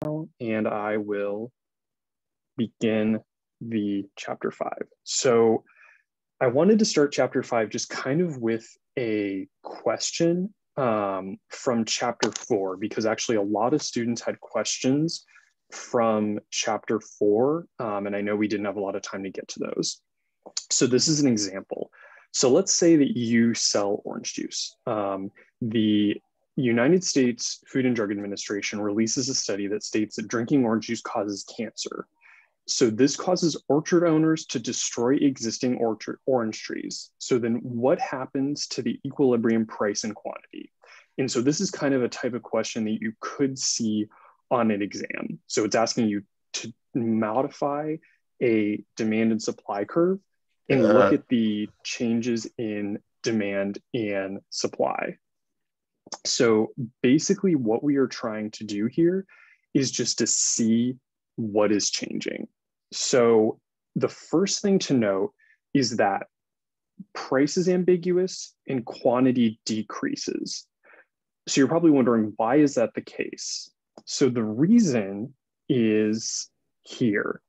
and I will begin the chapter 5. So I wanted to start chapter 5 just kind of with a question from chapter 4, because actually a lot of students had questions from chapter 4, and I know we didn't have a lot of time to get to those. So this is an example. So let's say that you sell orange juice. The United States Food and Drug Administration releases a study that states that drinking orange juice causes cancer. So this causes orchard owners to destroy existing orange trees. So then what happens to the equilibrium price and quantity? And so this is kind of a type of question that you could see on an exam. So it's asking you to modify a demand and supply curve and look at the changes in demand and supply. So basically what we are trying to do here is just to see what is changing. So the first thing to note is that price is ambiguous and quantity decreases. So you're probably wondering, why is that the case? So the reason is here.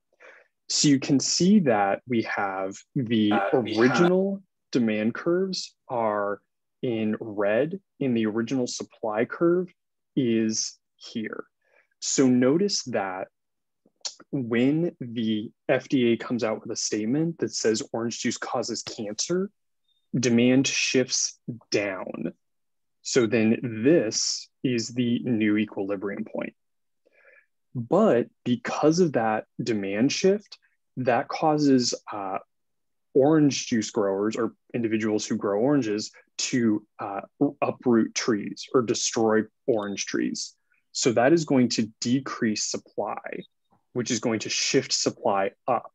So you can see that we have the original demand curves are in red, and the original supply curve is here. So notice that when the FDA comes out with a statement that says orange juice causes cancer, demand shifts down. So then this is the new equilibrium point. But because of that demand shift, that causes orange juice growers or individuals who grow oranges to uproot trees or destroy orange trees. So that is going to decrease supply, which is going to shift supply up.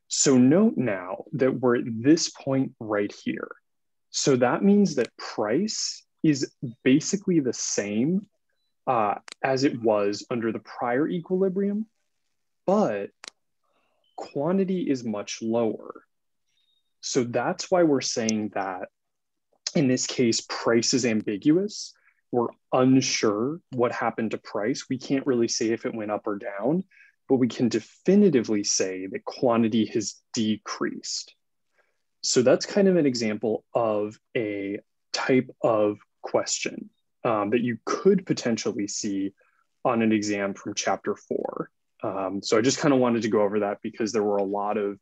So note now that we're at this point right here. So that means that price is basically the same as it was under the prior equilibrium, but quantity is much lower. So that's why we're saying that in this case, price is ambiguous. We're unsure what happened to price. We can't really say if it went up or down, but we can definitively say that quantity has decreased. So that's kind of an example of a type of question that you could potentially see on an exam from chapter 4. So I just kind of wanted to go over that because there were a lot of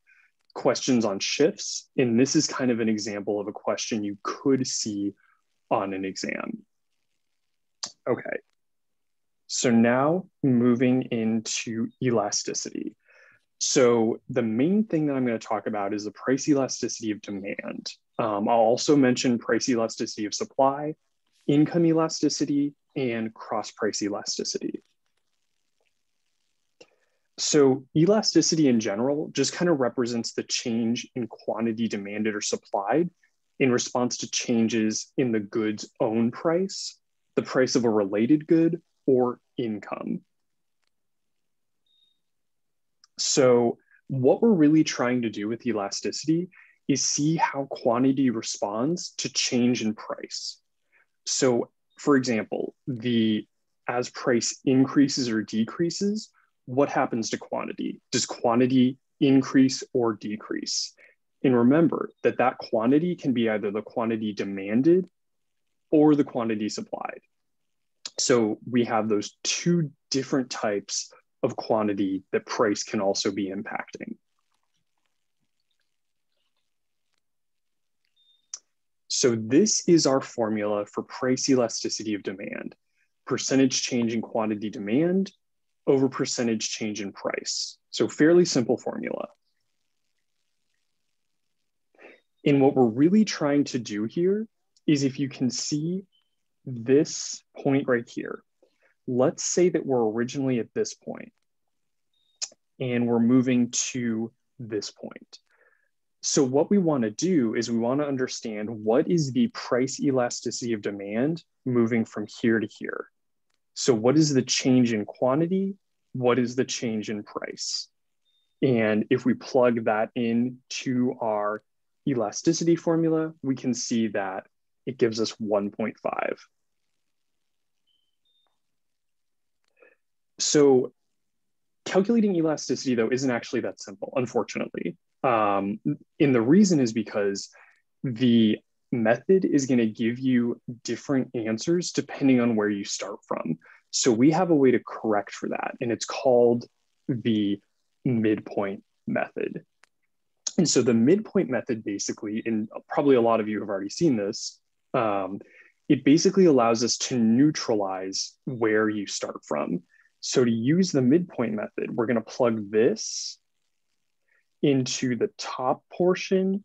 questions on shifts, and this is kind of an example of a question you could see on an exam. Okay, so now moving into elasticity. So the main thing that I'm going to talk about is the price elasticity of demand. I'll also mention price elasticity of supply, income elasticity, and cross-price elasticity. So elasticity in general just kind of represents the change in quantity demanded or supplied in response to changes in the good's own price, the price of a related good, or income. So what we're really trying to do with elasticity is see how quantity responds to change in price. So for example, as price increases or decreases, what happens to quantity? Does quantity increase or decrease? And remember that that quantity can be either the quantity demanded or the quantity supplied. So we have those two different types of quantity that price can also be impacting. So this is our formula for price elasticity of demand: percentage change in quantity demand over percentage change in price. So fairly simple formula. And what we're really trying to do here is, if you can see this point right here, let's say that we're originally at this point and we're moving to this point. So what we want to do is we want to understand what is the price elasticity of demand moving from here to here. So what is the change in quantity? What is the change in price? And if we plug that into our elasticity formula, we can see that it gives us 1.5. So calculating elasticity, though, isn't actually that simple, unfortunately. And the reason is because the method is going to give you different answers depending on where you start from. So we have a way to correct for that, and it's called the midpoint method. And so the midpoint method basically, and probably a lot of you have already seen this, it basically allows us to neutralize where you start from. So to use the midpoint method, we're going to plug this into the top portion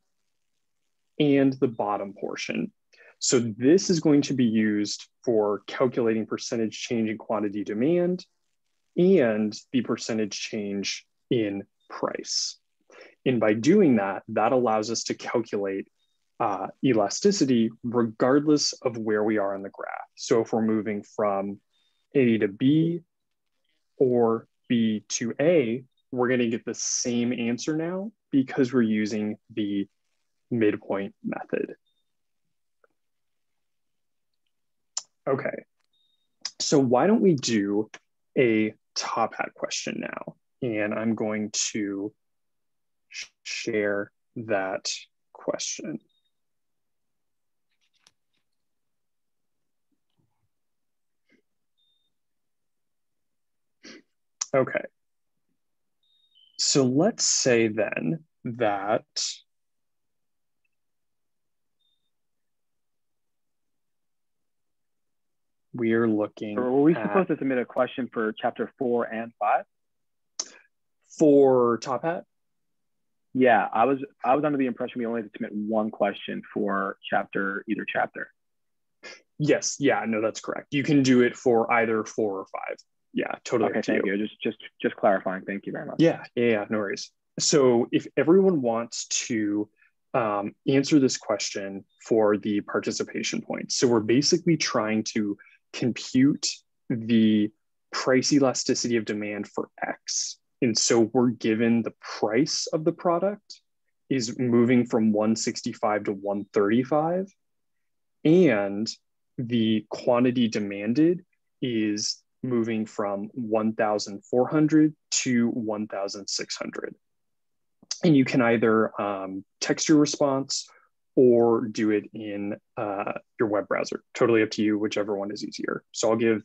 and the bottom portion. So this is going to be used for calculating percentage change in quantity demand and the percentage change in price. And by doing that, that allows us to calculate elasticity regardless of where we are on the graph. So if we're moving from A to B or B to A, we're going to get the same answer now because we're using the midpoint method. Okay, so why don't we do a top hat question now? And I'm going to share that question. Okay, so let's say then that we are looking Or were we supposed to submit a question for chapter 4 and 5? For Top Hat? Yeah, I was under the impression we only had to submit one question for either chapter. Yes, yeah, no, that's correct. You can do it for either 4 or 5. Yeah, totally. Okay, thank you. Just clarifying. Thank you very much. Yeah, no worries. So if everyone wants to answer this question for the participation points, so we're basically trying to compute the price elasticity of demand for X. And so we're given the price of the product is moving from 165 to 135, and the quantity demanded is moving from 1,400 to 1,600. And you can either text your response or do it in your web browser. Totally up to you, whichever one is easier. So I'll give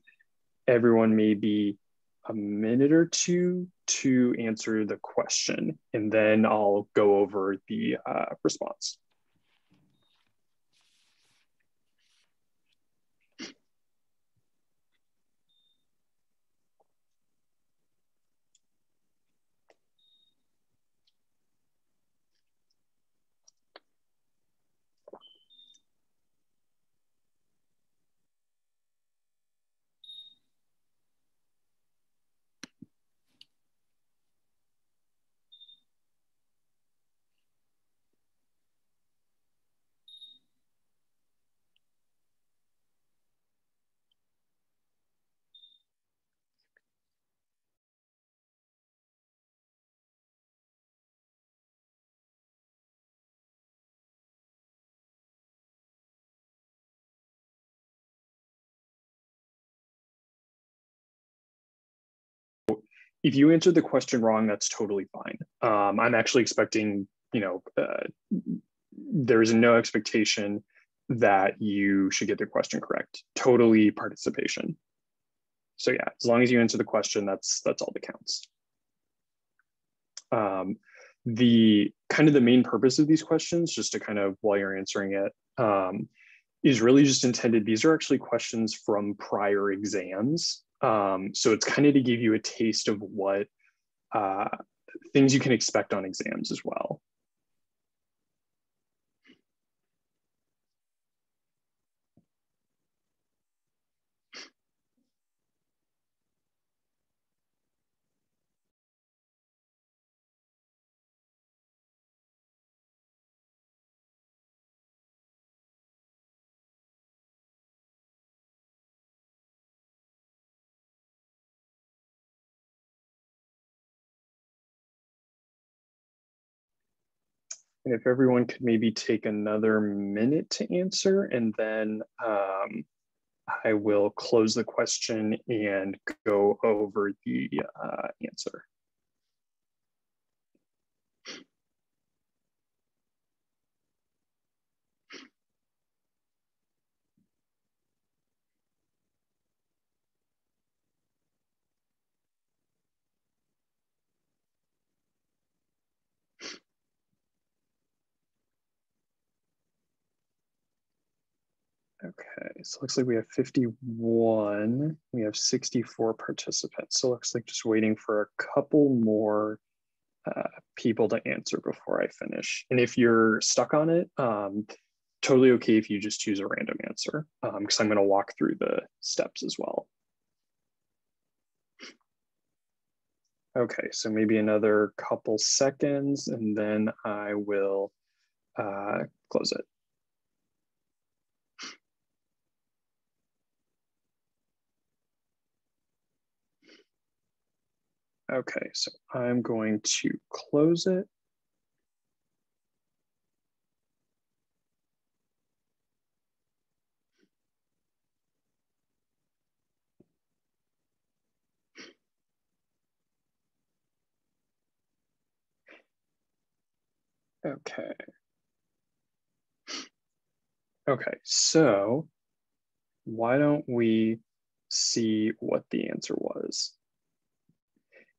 everyone maybe a minute or two to answer the question, and then I'll go over the response. If you answered the question wrong, that's totally fine. I'm actually expecting, there's no expectation that you should get the question correct. Totally participation. So yeah, as long as you answer the question, that's all that counts. The main purpose of these questions, just to kind of while you're answering it, is really just intended. These are actually questions from prior exams. So it's kind of to give you a taste of what things you can expect on exams as well. And if everyone could maybe take another minute to answer, and then I will close the question and go over the answer. Okay, so it looks like we have 51. We have 64 participants. So it looks like just waiting for a couple more people to answer before I finish. And if you're stuck on it, totally okay if you just choose a random answer, because I'm going to walk through the steps as well. Okay, so maybe another couple seconds and then I will close it. Okay, so I'm going to close it. Okay. Okay, so why don't we see what the answer was?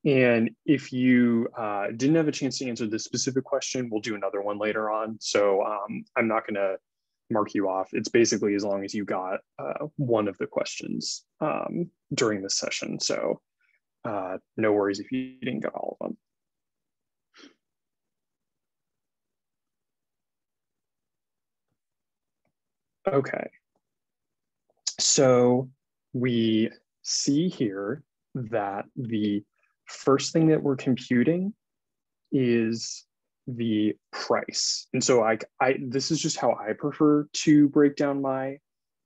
And if you didn't have a chance to answer this specific question, we'll do another one later on. So I'm not going to mark you off. It's basically as long as you got one of the questions during this session. So no worries if you didn't get all of them. Okay. So we see here that the first thing that we're computing is the price. And so this is just how I prefer to break down my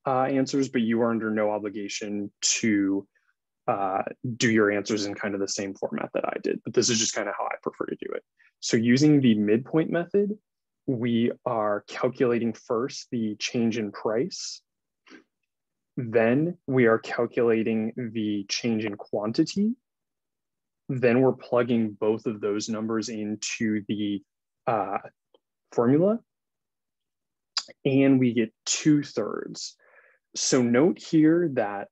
answers, but you are under no obligation to do your answers in kind of the same format that I did. But this is just kind of how I prefer to do it. So using the midpoint method, we are calculating first the change in price. Then we are calculating the change in quantity. Then we're plugging both of those numbers into the formula, and we get 2/3. So note here that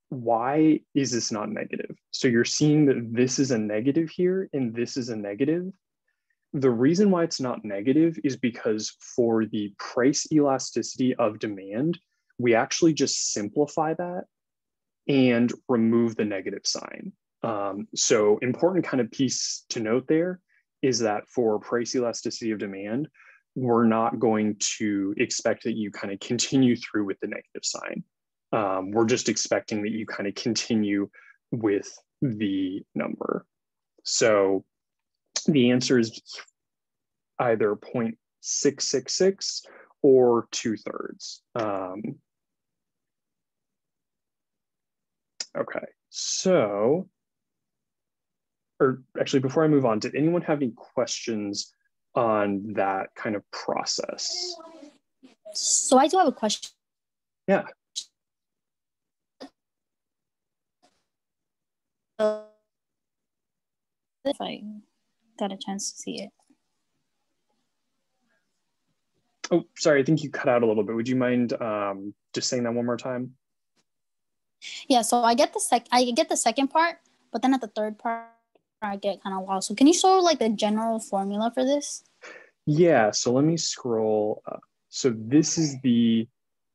why is this not negative? So you're seeing that this is a negative here and this is a negative. The reason why it's not negative is because for the price elasticity of demand, we actually just simplify that and remove the negative sign. So important kind of piece to note there is that for price elasticity of demand, we're not going to expect that you kind of continue through with the negative sign. We're just expecting that you kind of continue with the number. So the answer is either 0.666 or 2/3. Okay, so, or actually before I move on, did anyone have any questions on that kind of process? So I do have a question. Yeah. If I got a chance to see it. Oh, sorry, I think you cut out a little bit. Would you mind just saying that one more time? Yeah, so I get the second part, but then at the third part, I get kind of lost. So can you show like the general formula for this? Yeah, so let me scroll up. So this is the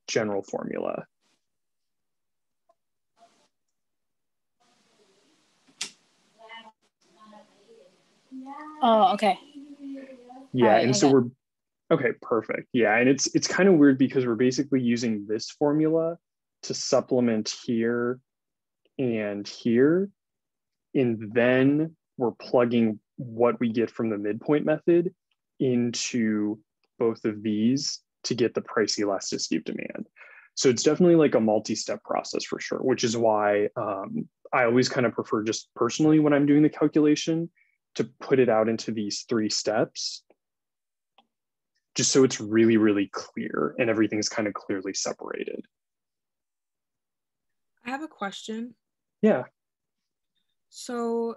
general formula. Oh, okay. Yeah, right, and so we're, okay, perfect. Yeah, and it's kind of weird because we're basically using this formula to supplement here and here, and then we're plugging what we get from the midpoint method into both of these to get the price elasticity of demand. So it's definitely like a multi-step process for sure, which is why I always kind of prefer, just personally when I'm doing the calculation, to put it out into these 3 steps, just so it's really, really clear and everything's kind of clearly separated. I have a question. Yeah. So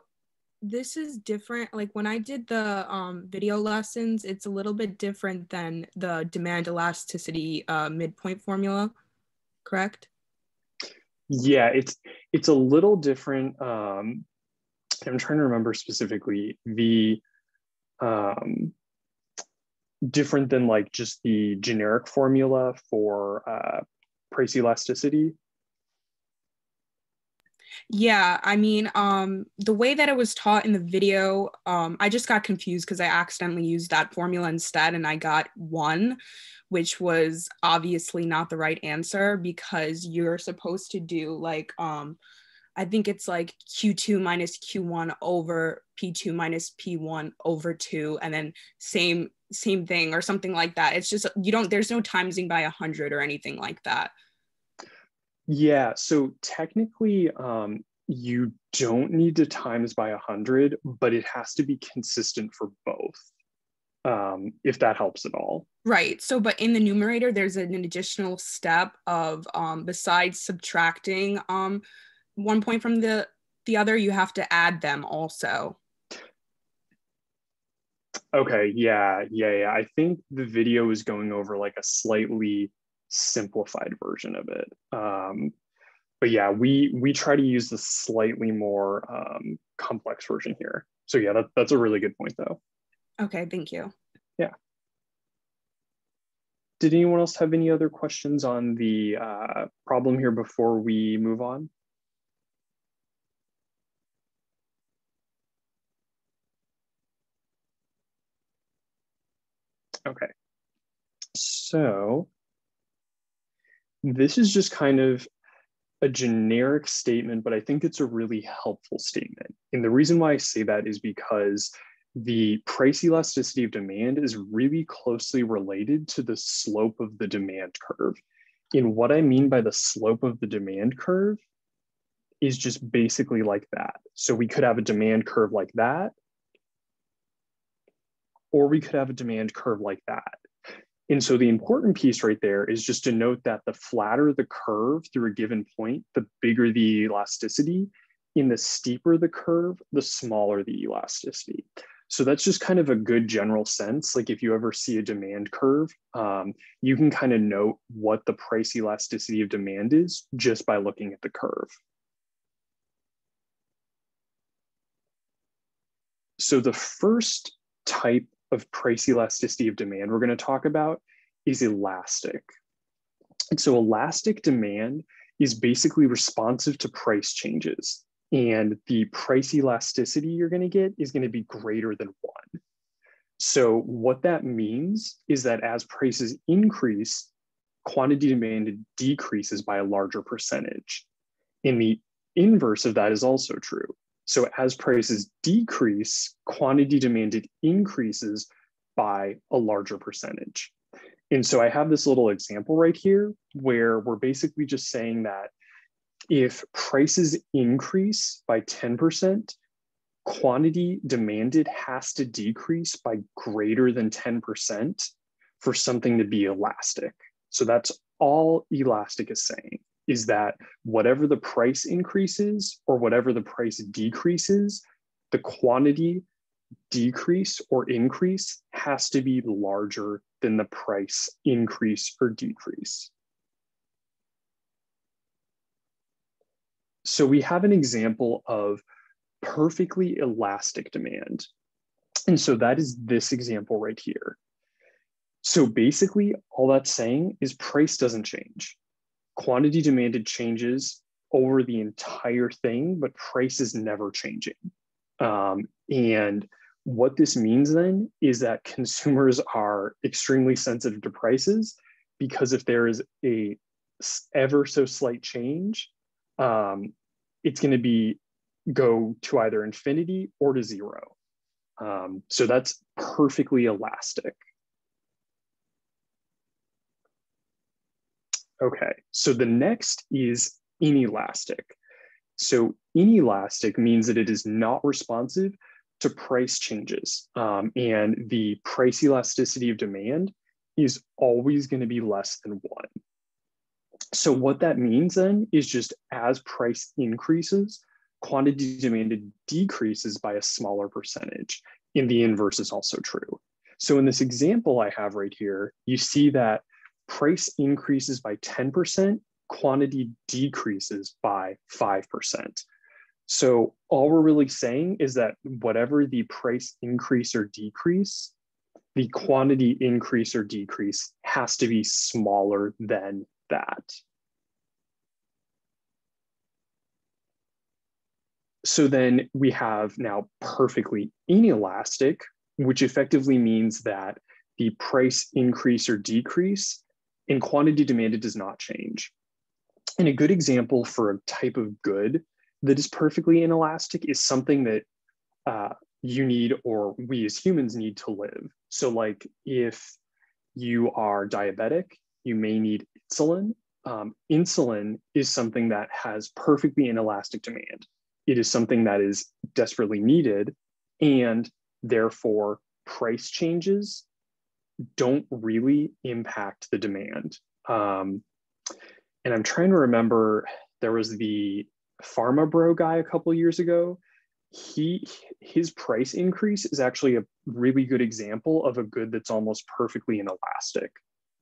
this is different. Like when I did the video lessons, it's a little bit different than the demand elasticity midpoint formula, correct? Yeah, it's a little different. I'm trying to remember specifically the different than like just the generic formula for price elasticity. Yeah, I mean, the way that it was taught in the video, I just got confused because I accidentally used that formula instead and I got 1, which was obviously not the right answer because you're supposed to do like, I think it's like Q2 minus Q1 over P2 minus P1 over 2, and then same thing or something like that. It's just, there's no timesing by 100 or anything like that. Yeah, so technically, you don't need to times by 100, but it has to be consistent for both, if that helps at all. Right. So, but in the numerator, there's an additional step of besides subtracting 1 point from the other, you have to add them also. Okay, yeah. I think the video is going over like a slightly simplified version of it. But yeah, we try to use the slightly more complex version here. So yeah, that's a really good point though. Okay, thank you. Yeah. Did anyone else have any other questions on the problem here before we move on? Okay. So this is just kind of a generic statement, but I think it's a really helpful statement. And the reason why I say that is because the price elasticity of demand is really closely related to the slope of the demand curve. And what I mean by the slope of the demand curve is just basically like that. So we could have a demand curve like that, or we could have a demand curve like that. And so the important piece right there is just to note that the flatter the curve through a given point, the bigger the elasticity. And the steeper the curve, the smaller the elasticity. So that's just kind of a good general sense. Like if you ever see a demand curve, you can kind of note what the price elasticity of demand is just by looking at the curve. So the first type of price elasticity of demand we're going to talk about is elastic. And so elastic demand is basically responsive to price changes. And the price elasticity you're going to get is going to be greater than 1. So what that means is that as prices increase, quantity demanded decreases by a larger percentage. And the inverse of that is also true. So as prices decrease, quantity demanded increases by a larger percentage. And so I have this little example right here where we're basically just saying that if prices increase by 10%, quantity demanded has to decrease by greater than 10% for something to be elastic. So that's all elastic is saying, is that whatever the price increases or whatever the price decreases, the quantity decrease or increase has to be larger than the price increase or decrease. So we have an example of perfectly elastic demand. And so that is this example right here. So basically all that's saying is price doesn't change. Quantity demanded changes over the entire thing, but price is never changing. And what this means then is that consumers are extremely sensitive to prices, because if there is a ever so slight change, it's going to go to either infinity or to 0. So that's perfectly elastic. Okay, so the next is inelastic. So inelastic means that it is not responsive to price changes. And the price elasticity of demand is always going to be less than 1. So what that means then is just as price increases, quantity demanded decreases by a smaller percentage. And the inverse is also true. So in this example I have right here, you see that price increases by 10%, quantity decreases by 5%. So all we're really saying is that whatever the price increase or decrease, the quantity increase or decrease has to be smaller than that. So then we have now perfectly inelastic, which effectively means that the price increase or decrease in quantity demanded does not change. And a good example for a type of good that is perfectly inelastic is something that you need, or we as humans need to live. So like if you are diabetic, you may need insulin. Insulin is something that has perfectly inelastic demand. It is something that is desperately needed, and therefore price changes don't really impact the demand. And I'm trying to remember, there was the Pharma Bro guy a couple of years ago. His price increase is actually a really good example of a good that's almost perfectly inelastic.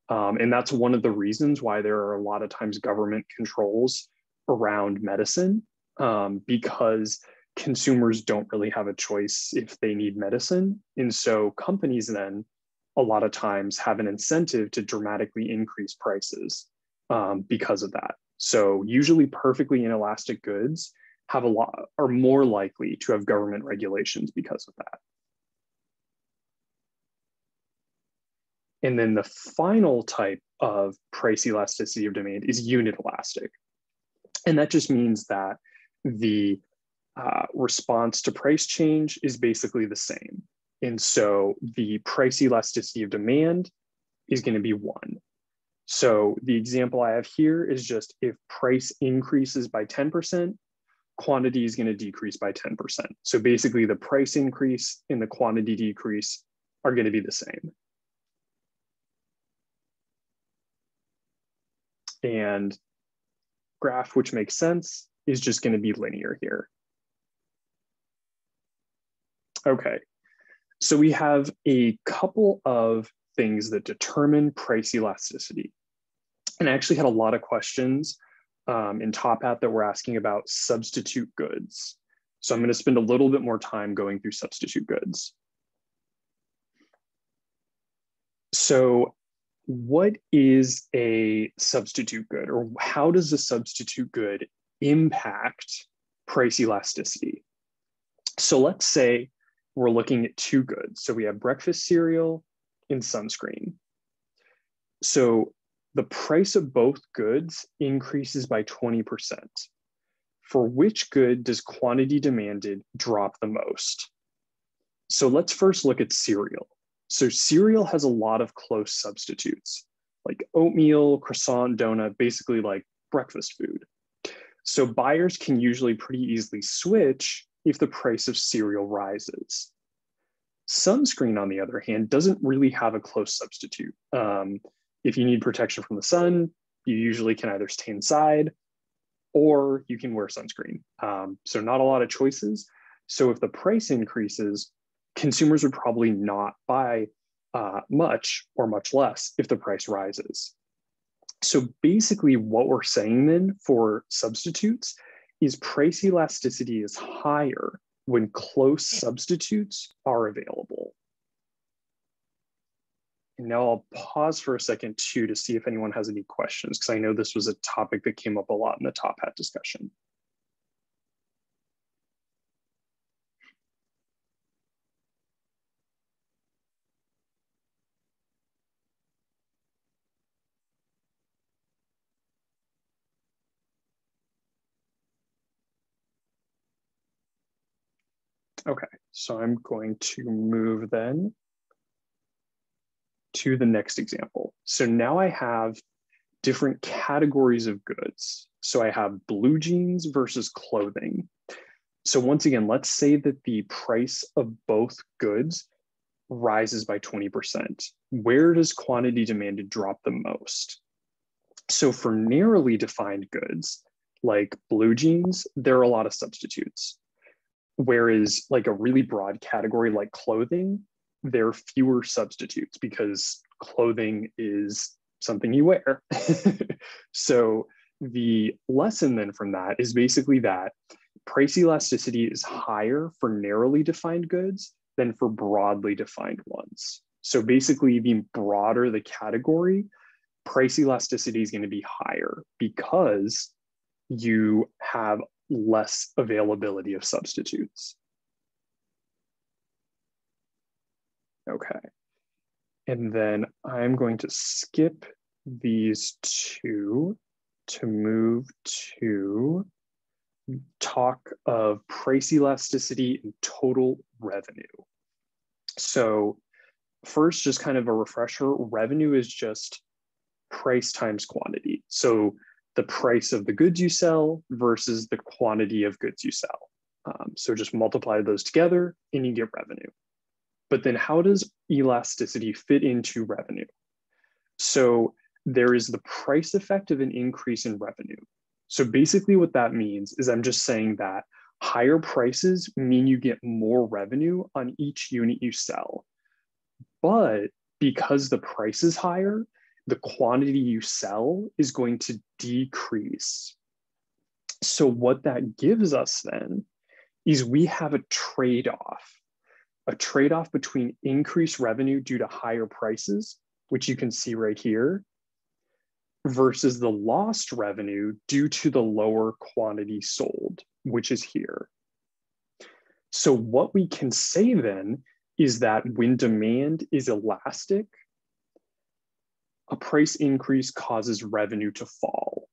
And that's one of the reasons why there are a lot of times government controls around medicine, because consumers don't really have a choice if they need medicine. And so companies then a lot of times have an incentive to dramatically increase prices because of that. So usually perfectly inelastic goods are more likely to have government regulations because of that. And then the final type of price elasticity of demand is unit elastic. And that just means that the response to price change is basically the same. And so the price elasticity of demand is going to be 1. So the example I have here is just if price increases by 10%, quantity is going to decrease by 10%. So basically the price increase and the quantity decrease are going to be the same. And graph, which makes sense, is just going to be linear here. Okay, so we have a couple of things that determine price elasticity. And I actually had a lot of questions in Top Hat that were asking about substitute goods. So I'm going to spend a little bit more time going through substitute goods. So what is a substitute good, or how does a substitute good impact price elasticity? So let's say we're looking at 2 goods. So we have breakfast cereal and sunscreen. So the price of both goods increases by 20%. For which good does quantity demanded drop the most? So let's first look at cereal. So cereal has a lot of close substitutes, like oatmeal, croissant, donut, basically like breakfast food. So buyers can usually pretty easily switch if the price of cereal rises. Sunscreen, on the other hand, doesn't really have a close substitute. If you need protection from the sun, you usually can either stay inside or you can wear sunscreen. So not a lot of choices. So if the price increases, consumers would probably not buy much or much less if the price rises. So basically what we're saying then for substitutes is price elasticity is higher when close substitutes are available. And now I'll pause for a second too to see if anyone has any questions, because I know this was a topic that came up a lot in the Top Hat discussion. Okay, so I'm going to move then to the next example. So now I have different categories of goods. So I have blue jeans versus clothing. So once again, let's say that the price of both goods rises by 20%. Where does quantity demanded drop the most? So for narrowly defined goods, like blue jeans, there are a lot of substitutes. Whereas like a really broad category like clothing, there are fewer substitutes because clothing is something you wear. So the lesson then from that is basically that price elasticity is higher for narrowly defined goods than for broadly defined ones. So basically, the broader the category, price elasticity is going to be higher because you have less availability of substitutes. Okay. And then I'm going to skip these two to move to talk of price elasticity and total revenue. So first, just kind of a refresher, revenue is just price times quantity. So the price of the goods you sell versus the quantity of goods you sell. So just multiply those together and you get revenue. But then how does elasticity fit into revenue? So there is the price effect of an increase in revenue. So basically what that means is I'm just saying that higher prices mean you get more revenue on each unit you sell. But because the price is higher, the quantity you sell is going to decrease. So what that gives us then is we have a trade-off between increased revenue due to higher prices, which you can see right here, versus the lost revenue due to the lower quantity sold, which is here. So what we can say then is that when demand is elastic, a price increase causes revenue to fall.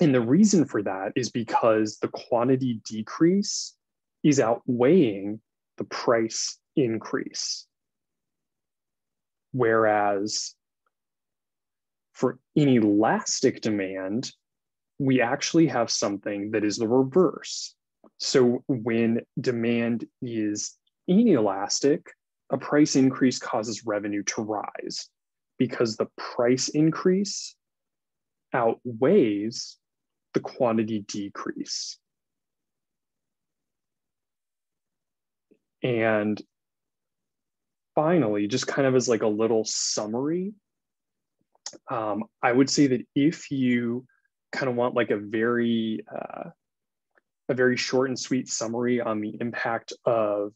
And the reason for that is because the quantity decrease is outweighing the price increase. Whereas for inelastic demand, we actually have something that is the reverse. So when demand is inelastic, a price increase causes revenue to rise because the price increase outweighs the quantity decrease. And finally, just kind of as like a little summary, I would say that if you kind of want like a very short and sweet summary on the impact of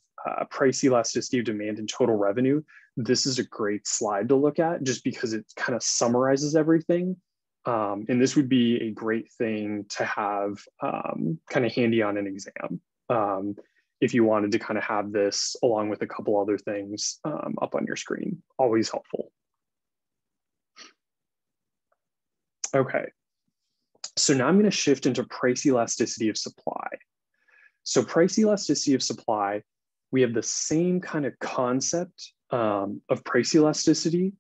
price elasticity of demand and total revenue, this is a great slide to look at just because it kind of summarizes everything. And this would be a great thing to have kind of handy on an exam. If you wanted to kind of have this along with a couple other things up on your screen, always helpful. Okay, so now I'm going to shift into price elasticity of supply. So price elasticity of supply, we have the same kind of concept of price elasticity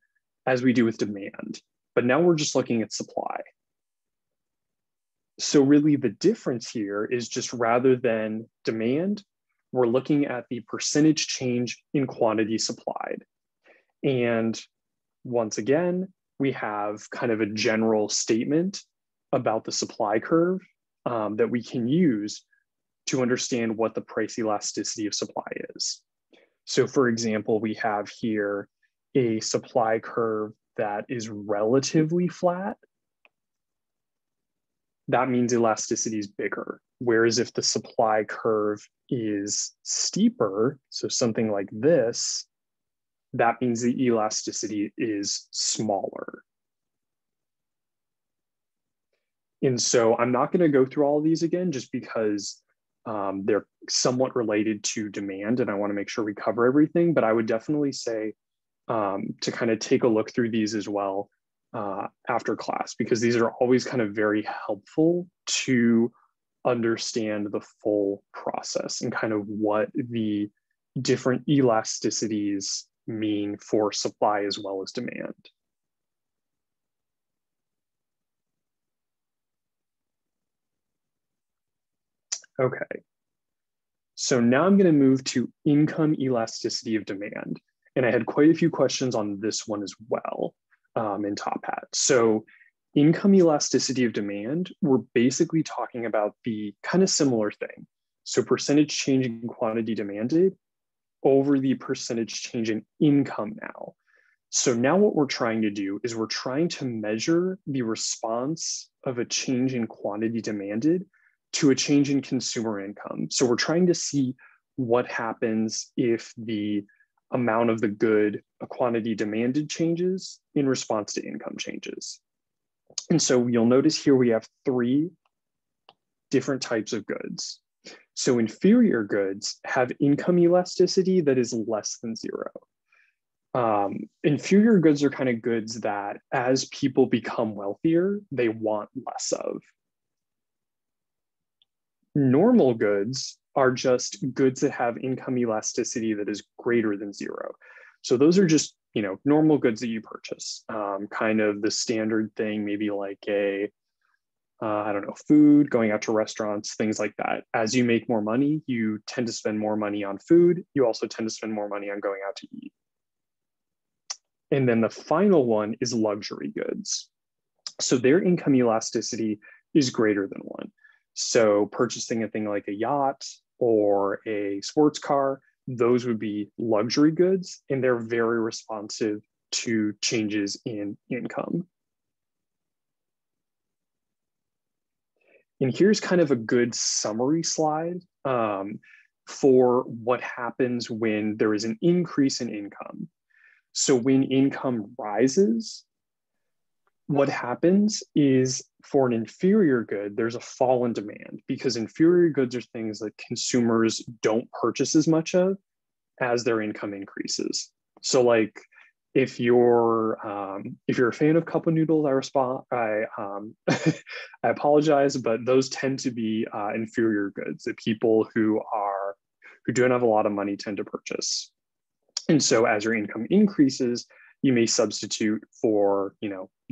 as we do with demand, but now we're just looking at supply. So really the difference here is just rather than demand, we're looking at the percentage change in quantity supplied. And once again, we have kind of a general statement about the supply curve that we can use to understand what the price elasticity of supply is. So for example, we have here a supply curve that is relatively flat. That means elasticity is bigger. Whereas if the supply curve is steeper, so something like this, that means the elasticity is smaller. And so I'm not going to go through all of these again, just because they're somewhat related to demand and I want to make sure we cover everything, but I would definitely say to kind of take a look through these as well after class, because these are always kind of very helpful to understand the full process and kind of what the different elasticities mean for supply as well as demand. Okay, so now I'm going to move to income elasticity of demand. And I had quite a few questions on this one as well in Top Hat. So income elasticity of demand, we're basically talking about the kind of similar thing. So percentage change in quantity demanded over the percentage change in income now. So now what we're trying to do is we're trying to measure the response of a change in quantity demanded to a change in consumer income. So we're trying to see what happens if the amount of the good a quantity demanded changes in response to income changes. And so you'll notice here we have 3 different types of goods. So inferior goods have income elasticity that is less than 0. Inferior goods are kind of goods that as people become wealthier, they want less of. Normal goods are just goods that have income elasticity that is greater than 0. So those are just, normal goods that you purchase, kind of the standard thing, maybe like I don't know, food, going out to restaurants, things like that. As you make more money, you tend to spend more money on food. You also tend to spend more money on going out to eat. And then the final one is luxury goods. So their income elasticity is greater than 1. So purchasing a thing like a yacht or a sports car, those would be luxury goods, and they're very responsive to changes in income. And here's kind of a good summary slide for what happens when there is an increase in income. So when income rises, what happens is for an inferior good, there's a fall in demand, because inferior goods are things that consumers don't purchase as much of as their income increases. So like if you're a fan of cup of noodles, I apologize, but those tend to be inferior goods that people who don't have a lot of money tend to purchase. And so as your income increases, you may substitute for,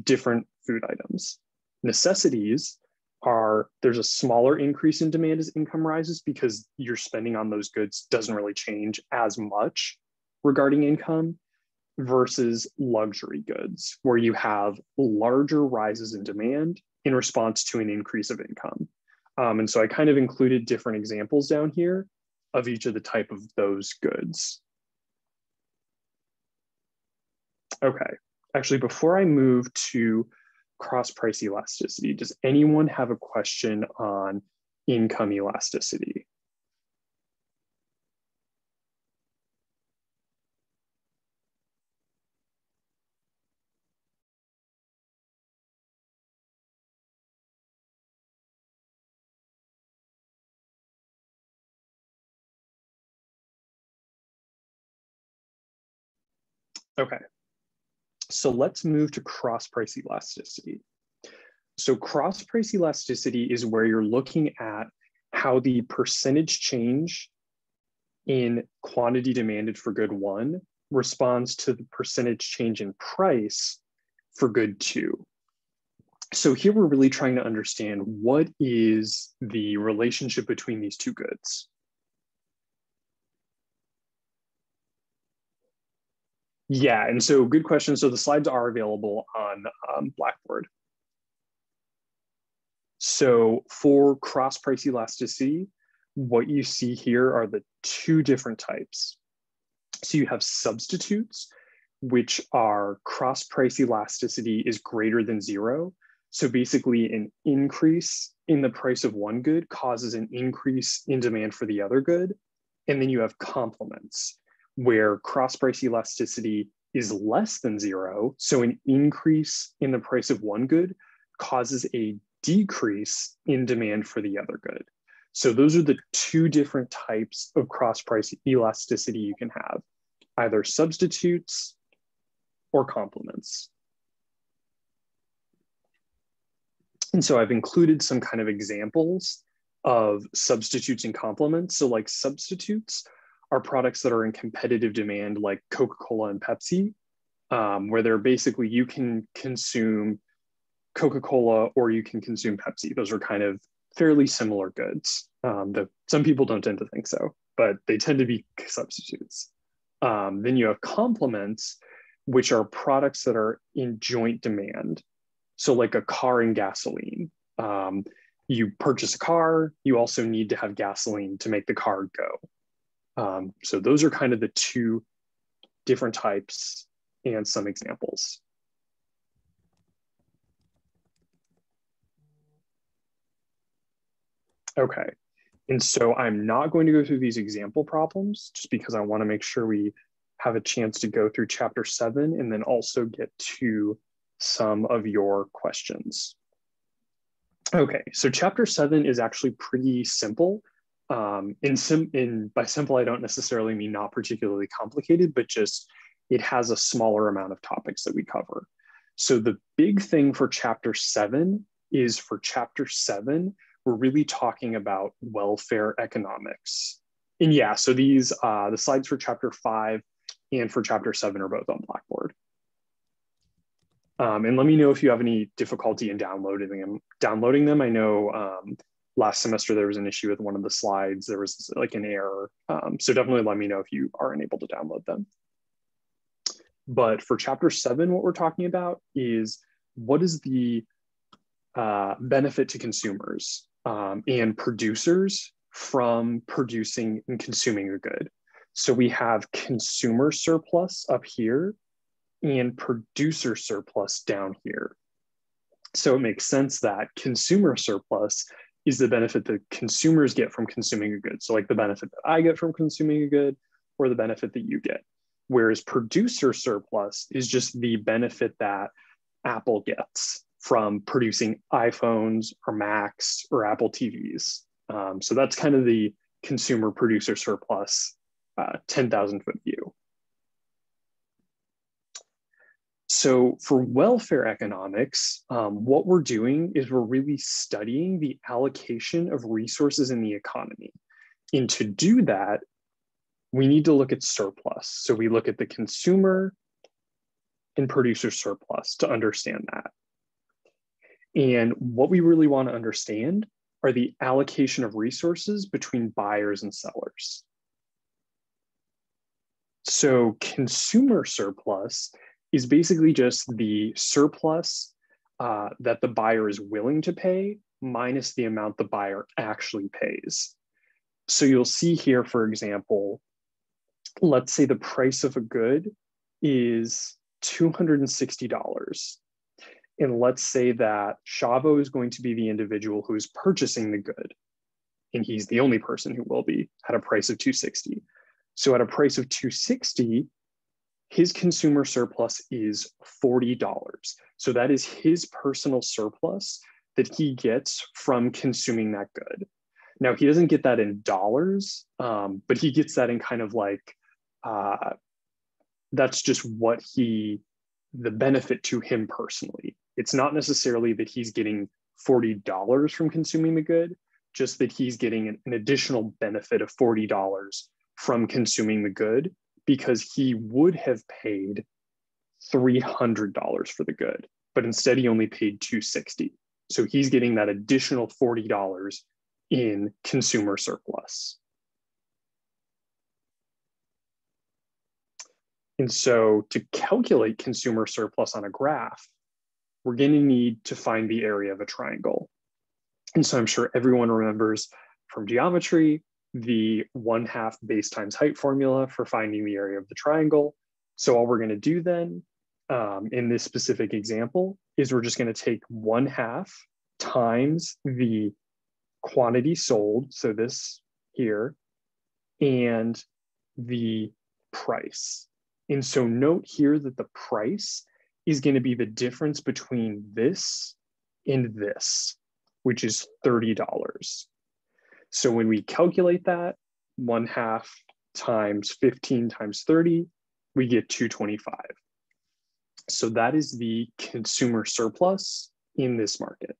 different food items. Necessities are, there's a smaller increase in demand as income rises because your spending on those goods doesn't really change as much regarding income, versus luxury goods, where you have larger rises in demand in response to an increase of income. And so I kind of included different examples down here of each of the type of those goods. Okay, actually, before I move to cross-price elasticity, does anyone have a question on income elasticity? Okay, so let's move to cross-price elasticity. So cross-price elasticity is where you're looking at how the percentage change in quantity demanded for good 1 responds to the percentage change in price for good 2. So here we're really trying to understand what is the relationship between these 2 goods. Yeah, and so good question. So the slides are available on Blackboard. So for cross-price elasticity, what you see here are the 2 different types. So you have substitutes, which are cross-price elasticity is greater than 0. So basically an increase in the price of one good causes an increase in demand for the other good. And then you have complements, where cross-price elasticity is less than 0. So an increase in the price of one good causes a decrease in demand for the other good. So those are the 2 different types of cross-price elasticity you can have, either substitutes or complements. And so I've included some kind of examples of substitutes and complements. So like substitutes are products that are in competitive demand, like Coca-Cola and Pepsi, where they're basically, you can consume Coca-Cola or you can consume Pepsi. Those are kind of fairly similar goods. Some people don't tend to think so, but they tend to be substitutes. Then you have complements, which are products that are in joint demand. So like a car and gasoline. You purchase a car, you also need to have gasoline to make the car go. So those are kind of the two different types and some examples. Okay, and so I'm not going to go through these example problems just because I want to make sure we have a chance to go through chapter 7 and then also get to some of your questions. Okay, so chapter 7 is actually pretty simple. By simple, I don't necessarily mean not particularly complicated, but just it has a smaller amount of topics that we cover. So the big thing for chapter 7 is for chapter 7, we're really talking about welfare economics. And yeah, so these, the slides for chapter 5 and for chapter 7 are both on Blackboard. And let me know if you have any difficulty in downloading them. I know last semester there was an issue with one of the slides. There was like an error. So definitely let me know if you are unable to download them. But for chapter 7, what we're talking about is what is the benefit to consumers and producers from producing and consuming a good. So we have consumer surplus up here and producer surplus down here. So it makes sense that consumer surplus is the benefit that consumers get from consuming a good. So like the benefit that I get from consuming a good or the benefit that you get. Whereas producer surplus is just the benefit that Apple gets from producing iPhones or Macs or Apple TVs. So that's kind of the consumer producer surplus 10,000 foot view. So for welfare economics, what we're doing is we're really studying the allocation of resources in the economy. And to do that, we need to look at surplus. So we look at the consumer and producer surplus to understand that. And what we really want to understand are the allocation of resources between buyers and sellers. So consumer surplus is basically just the surplus that the buyer is willing to pay minus the amount the buyer actually pays. So you'll see here, for example, let's say the price of a good is $260. And let's say that Shavo is going to be the individual who is purchasing the good. And he's the only person who will be at a price of $260. So at a price of $260, his consumer surplus is $40. So that is his personal surplus that he gets from consuming that good. Now, he doesn't get that in dollars, but he gets that in kind of like, that's just what the benefit to him personally. It's not necessarily that he's getting $40 from consuming the good, just that he's getting an additional benefit of $40 from consuming the good because he would have paid $300 for the good, but instead he only paid $260. So he's getting that additional $40 in consumer surplus. And so to calculate consumer surplus on a graph, we're going to need to find the area of a triangle. And so I'm sure everyone remembers from geometry, the 1/2 base times height formula for finding the area of the triangle. So all we're going to do then in this specific example is we're just going to take 1/2 times the quantity sold, so this here, and the price. And so note here that the price is going to be the difference between this and this, which is $30. So when we calculate that, 1/2 times 15 times 30, we get 225. So that is the consumer surplus in this market.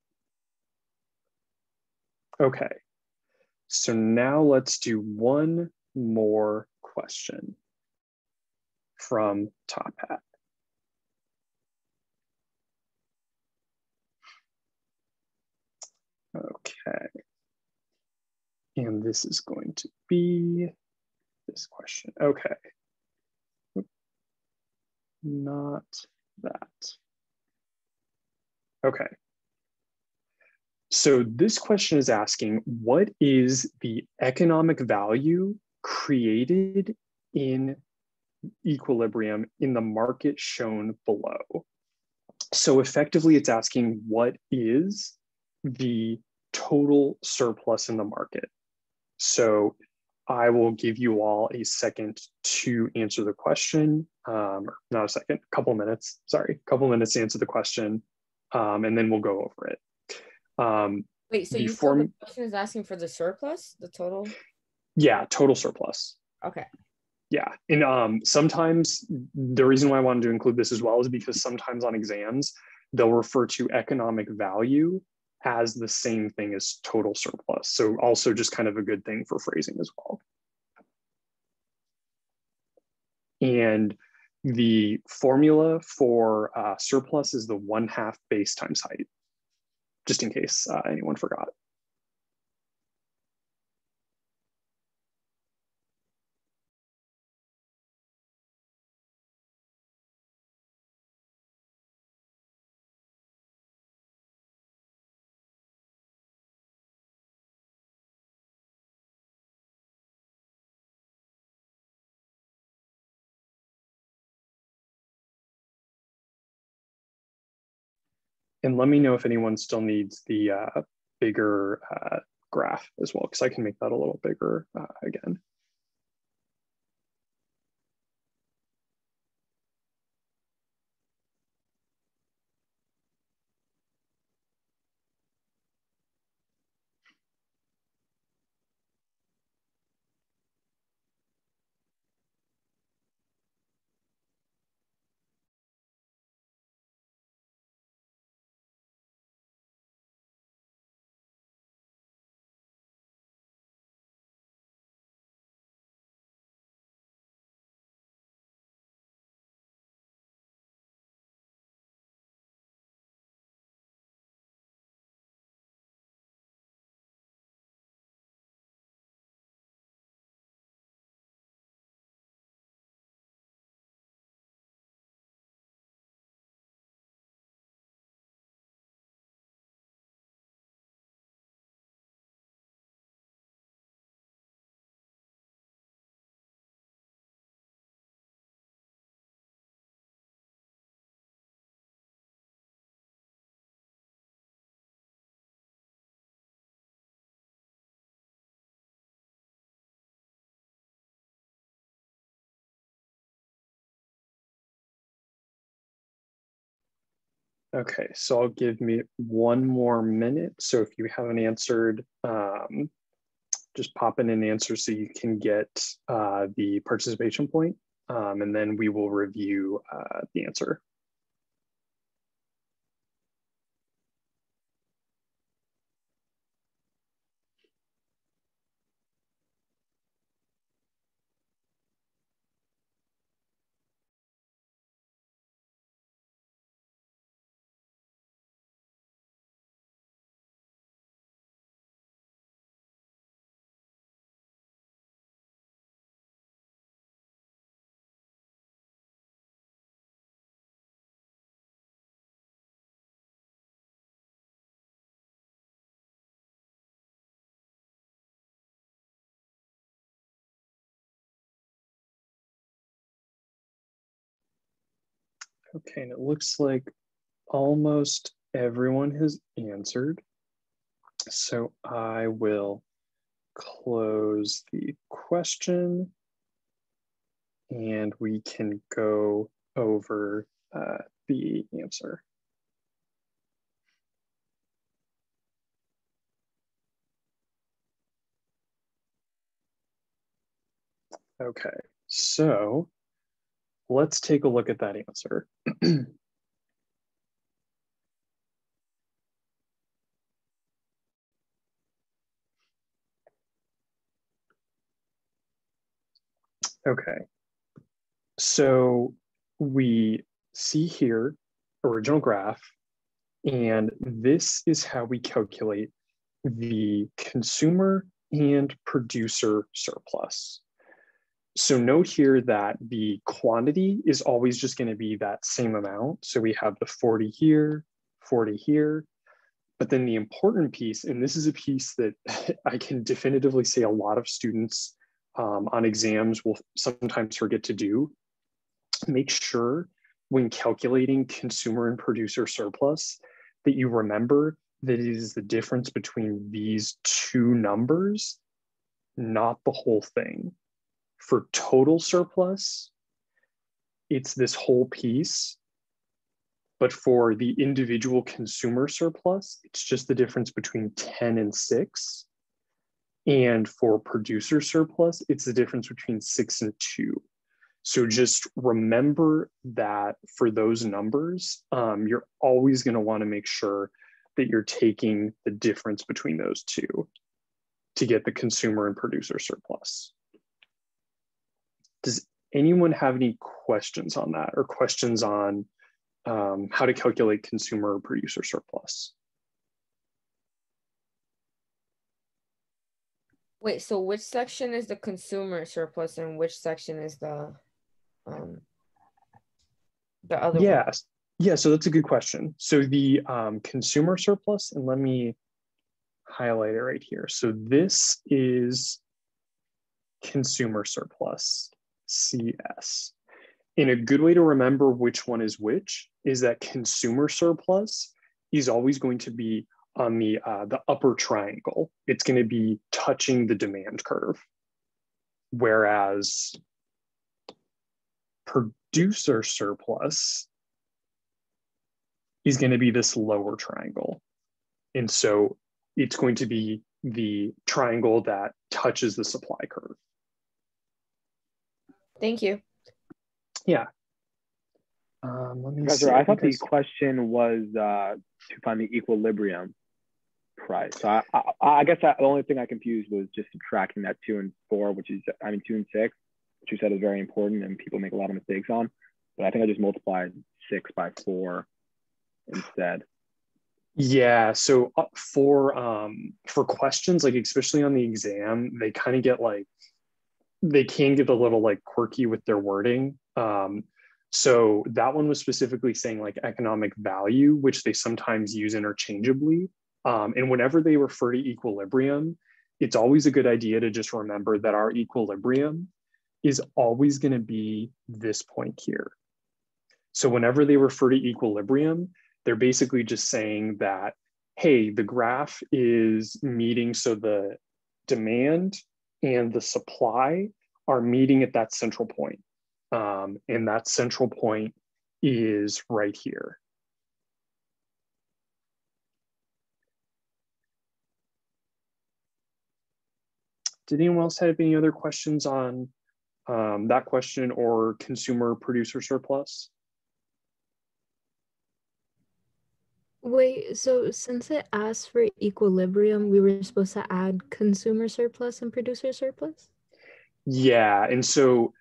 Okay, so now let's do one more question from Top Hat. Okay, and this is going to be this question. Okay, not that. Okay. So this question is asking, what is the economic value created in equilibrium in the market shown below? So effectively, it's asking, what is the total surplus in the market? So I will give you all a second to answer the question. Not a second, a couple minutes, sorry, a couple minutes to answer the question, and then we'll go over it. Wait, so you said the question is asking for the surplus, the total? Yeah, total surplus. Okay. Yeah, and sometimes the reason why I wanted to include this as well is because sometimes on exams, they'll refer to economic value as the same thing as total surplus. So also just kind of a good thing for phrasing as well. And the formula for surplus is the 1/2 base times height, just in case anyone forgot. And let me know if anyone still needs the bigger graph as well, because I can make that a little bigger again. Okay, so I'll give me one more minute. So if you haven't answered, just pop in an answer so you can get the participation point, and then we will review the answer. Okay, and it looks like almost everyone has answered. So I will close the question and we can go over the answer. Okay, so let's take a look at that answer. Okay, so we see here original graph, and this is how we calculate the consumer and producer surplus. So note here that the quantity is always just going to be that same amount. So we have the 40 here, 40 here. But then the important piece, and this is a piece that I can definitively say a lot of students on exams will sometimes forget to do, make sure when calculating consumer and producer surplus that you remember that it is the difference between these two numbers, not the whole thing. For total surplus, it's this whole piece. But for the individual consumer surplus, it's just the difference between 10 and 6. And for producer surplus, it's the difference between 6 and 2. So just remember that for those numbers, you're always going to want to make sure that you're taking the difference between those two to get the consumer and producer surplus. Does anyone have any questions on that, or questions on how to calculate consumer or producer surplus? Wait, so which section is the consumer surplus and which section is the other one? Yeah, so that's a good question. So the consumer surplus, and let me highlight it right here. So this is consumer surplus, CS. And a good way to remember which one is which is that consumer surplus is always going to be on the upper triangle. It's going to be touching the demand curve. Whereas producer surplus is going to be this lower triangle. And so it's going to be the triangle that touches the supply curve. Thank you. Yeah. Let me Professor, see. I thought the question was to find the equilibrium price. So I guess the only thing I confused was just subtracting that 2 and 4, which is, 2 and 6, which you said is very important and people make a lot of mistakes on. But I think I just multiplied 6 by 4 instead. Yeah, so for questions, like especially on the exam, they kind of get like, they can get a little like quirky with their wording. So that one was specifically saying like economic value, which they sometimes use interchangeably. And whenever they refer to equilibrium, it's always a good idea to just remember that our equilibrium is always going to be this point here. So whenever they refer to equilibrium, they're basically just saying that, hey, the graph is meeting, so the demand and the supply are meeting at that central point. And that central point is right here. Did anyone else have any other questions on that question or consumer producer surplus? Wait, so since it asked for equilibrium, we were supposed to add consumer surplus and producer surplus? Yeah, and so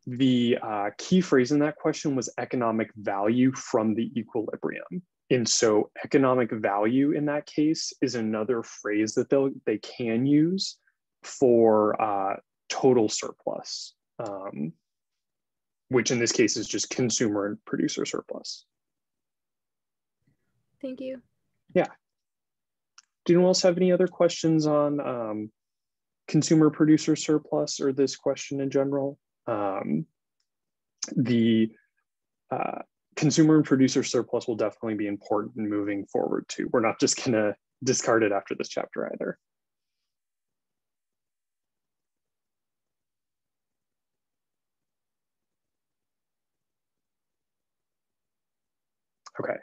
the key phrase in that question was economic value from the equilibrium. And so economic value in that case is another phrase that they can use for total surplus, which in this case is just consumer and producer surplus. Thank you. Yeah. Do anyone else have any other questions on consumer producer surplus or this question in general? The consumer and producer surplus will definitely be important in moving forward too. We're not just gonna discard it after this chapter either. Okay,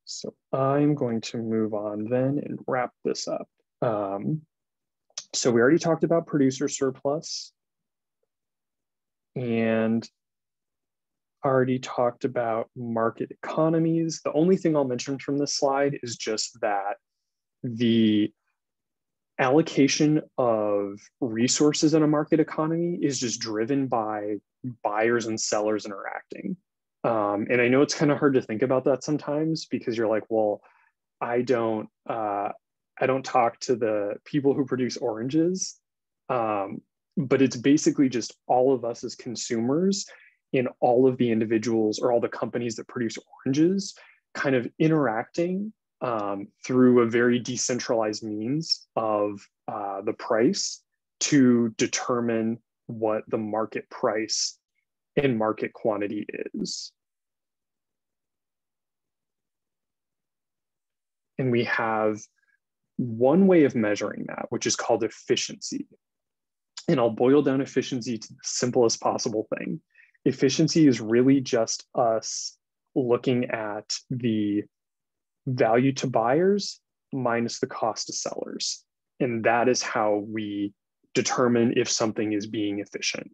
so I'm going to move on then and wrap this up. So we already talked about producer surplus and already talked about market economies. The only thing I'll mention from this slide is just that the allocation of resources in a market economy is just driven by buyers and sellers interacting. And I know it's kind of hard to think about that sometimes because you're like, well, I don't talk to the people who produce oranges, but it's basically just all of us as consumers in all of the individuals or all the companies that produce oranges kind of interacting through a very decentralized means of the price to determine what the market price and market quantity is. And we have one way of measuring that, which is called efficiency. And I'll boil down efficiency to the simplest possible thing. Efficiency is really just us looking at the value to buyers minus the cost to sellers. And that is how we determine if something is being efficient.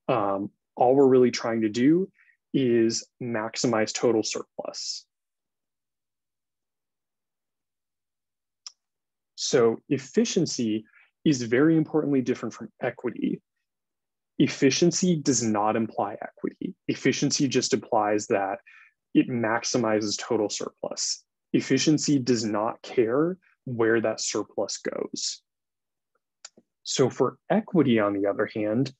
All we're really trying to do is maximize total surplus. So efficiency is very importantly different from equity. Efficiency does not imply equity. Efficiency just implies that it maximizes total surplus. Efficiency does not care where that surplus goes. So for equity, on the other hand,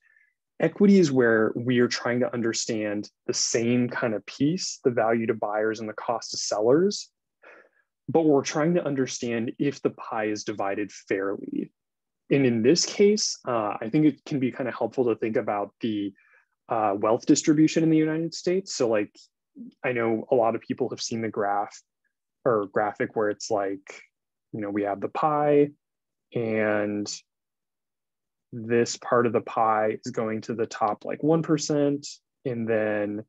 equity is where we are trying to understand the same kind of piece, the value to buyers and the cost to sellers, but we're trying to understand if the pie is divided fairly. And in this case, I think it can be kind of helpful to think about the wealth distribution in the United States. So like, I know a lot of people have seen the graph or graphic where it's like, you know, we have the pie and this part of the pie is going to the top like 1%, and then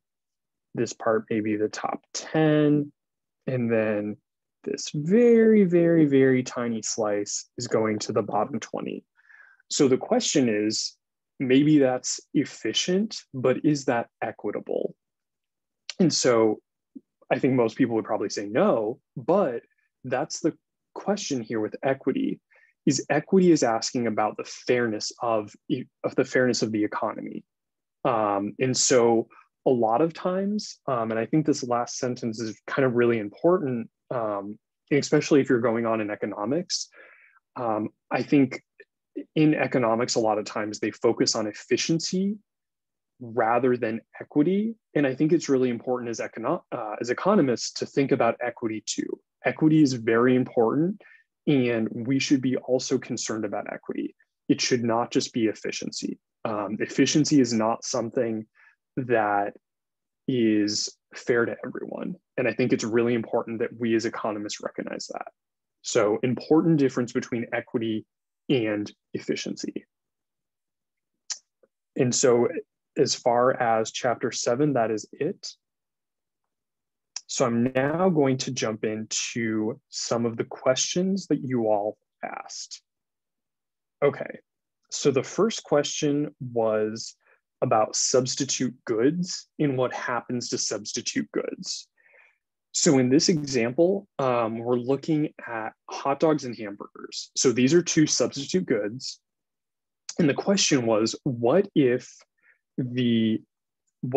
this part maybe the top 10, and then this very, very, very tiny slice is going to the bottom 20. So the question is, maybe that's efficient, but is that equitable? And so I think most people would probably say no, but that's the question here with equity. Equity is asking about the fairness of the economy. And so a lot of times, and I think this last sentence is kind of really important, especially if you're going on in economics. I think in economics, a lot of times they focus on efficiency rather than equity. And I think it's really important as economists to think about equity too. Equity is very important, and we should be also concerned about equity. It should not just be efficiency. Efficiency is not something that is fair to everyone. And I think it's really important that we as economists recognize that. So important difference between equity and efficiency. And so as far as chapter 7, that is it. So I'm now going to jump into some of the questions that you all asked. Okay, so the first question was about substitute goods and what happens to substitute goods. So in this example, we're looking at hot dogs and hamburgers. So these are two substitute goods. And the question was, what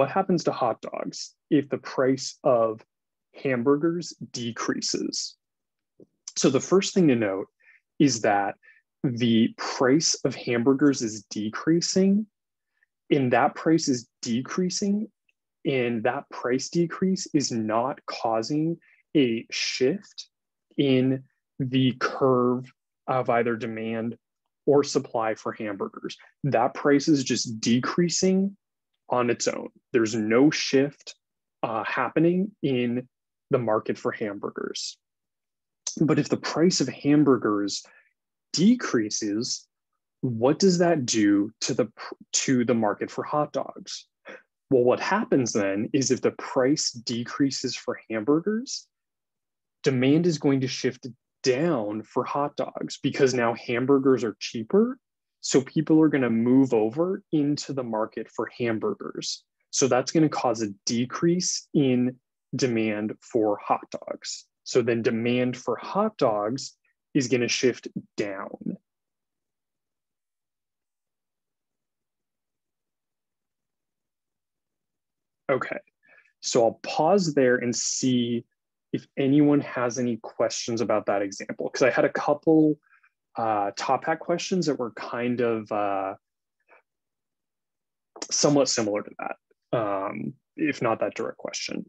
happens to hot dogs if the price of hamburgers decreases? So the first thing to note is that the price of hamburgers is decreasing, and that price is decreasing, and that price decrease is not causing a shift in the curve of either demand or supply for hamburgers. That price is just decreasing on its own. There's no shift happening in the market for hamburgers. But if the price of hamburgers decreases, what does that do to the market for hot dogs? Well, what happens then is if the price decreases for hamburgers, demand is going to shift down for hot dogs because now hamburgers are cheaper. So people are going to move over into the market for hamburgers. So that's going to cause a decrease in demand for hot dogs. So then demand for hot dogs is going to shift down. Okay, so I'll pause there and see if anyone has any questions about that example, because I had a couple top hat questions that were kind of somewhat similar to that, if not that direct question.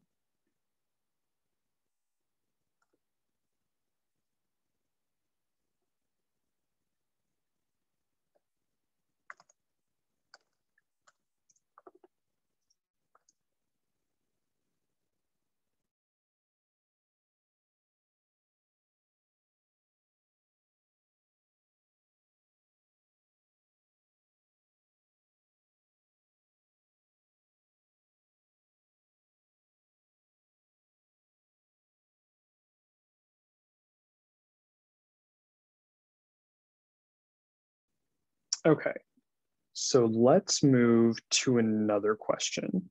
Okay, so let's move to another question.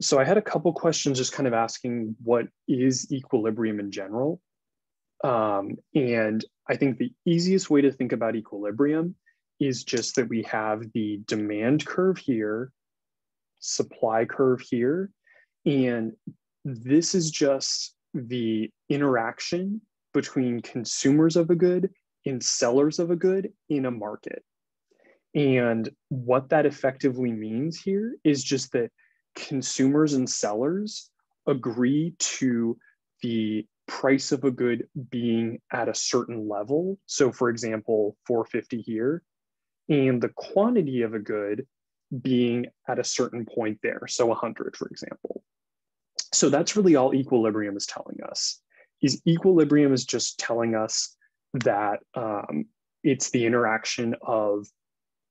So I had a couple questions just kind of asking what is equilibrium in general. And I think the easiest way to think about equilibrium is just that we have the demand curve here, supply curve here, and this is just the interaction between consumers of a good and sellers of a good in a market. And what that effectively means here is just that consumers and sellers agree to the price of a good being at a certain level. So for example, 450 here, and the quantity of a good being at a certain point there. So 100, for example. So that's really all equilibrium is telling us. Equilibrium is just telling us that it's the interaction of